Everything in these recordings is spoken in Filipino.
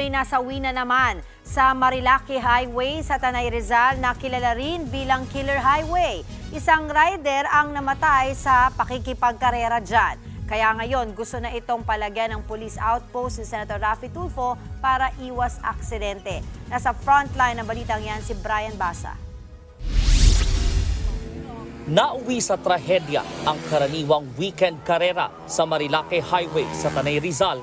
May nasawi na naman sa Marilaki Highway sa Tanay Rizal na kilala rin bilang Killer Highway. Isang rider ang namatay sa pakikipagkarera dyan. Kaya ngayon gusto na itong palagyan ng police outpost ni Senator Raffy Tulfo para iwas aksidente. Nasa frontline ng balitang yan si Brian Basa. Nauwi sa trahedya ang karaniwang weekend karera sa Marilaki Highway sa Tanay Rizal.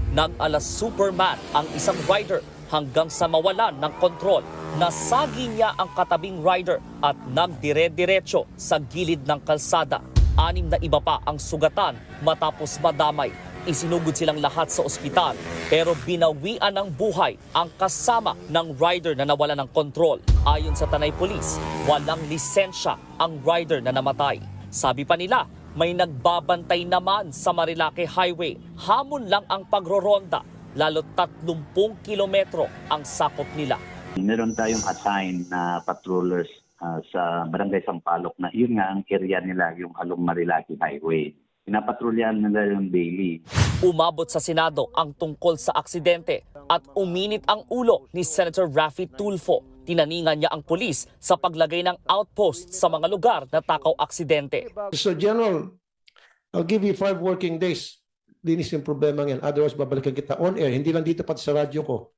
Nag-alas Superman ang isang rider hanggang sa mawalan ng kontrol. Nasagi niya ang katabing rider at nagdire-diretso sa gilid ng kalsada. 6 na iba pa ang sugatan matapos madamay. Isinugod silang lahat sa ospital pero binawian ng buhay ang kasama ng rider na nawalan ng kontrol. Ayon sa Tanay Police, walang lisensya ang rider na namatay. Sabi pa nila, may nagbabantay naman sa Marilaki Highway. Hamon lang ang pagroronda, lalo 30 kilometro ang sakop nila. Meron tayong assign na patrollers sa Barangay Sampaloc na yun nga ang area nila, yung along Marilaki Highway. Pinapatrolyahan nila yung daily. Umabot sa Senado ang tungkol sa aksidente at uminit ang ulo ni Senator Raffy Tulfo. Tinaningan niya ang pulis sa paglagay ng outpost sa mga lugar na takaw aksidente. So General, I'll give you 5 working days. Linis yung problema yan. Otherwise, babalikan kita on air. Hindi lang dito pati sa radyo ko.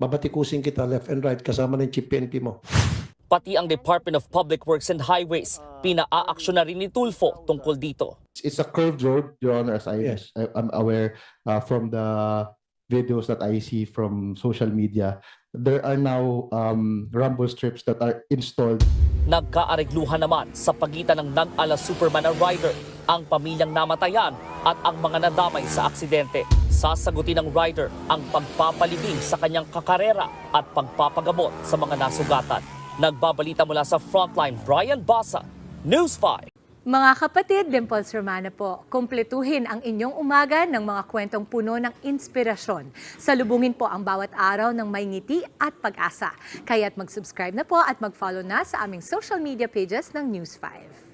Babatikusin kita left and right kasama ng Chief PNP mo. Pati ang Department of Public Works and Highways, pinaa-aksyon na rin ni Tulfo tungkol dito. It's a curved road, Your Honor, as Yes. I'm aware from the videos that I see from social media. There are now rumble strips that are installed. Nagkaaregluhan naman sa pagitan ng nag-ala Superman na rider, ang pamilyang namatayan at ang mga nadamay sa aksidente. Sasagutin ng rider ang pagpapalibing sa kanyang kakarera at pagpapagamot sa mga nasugatan. Nagbabalita mula sa Frontline, Brian Basa, News 5. Mga kapatid, Dimples Romana po, kumpletuhin ang inyong umaga ng mga kwentong puno ng inspirasyon. Salubungin po ang bawat araw ng may ngiti at pag-asa. Kaya't mag-subscribe na po at mag-follow na sa aming social media pages ng News 5.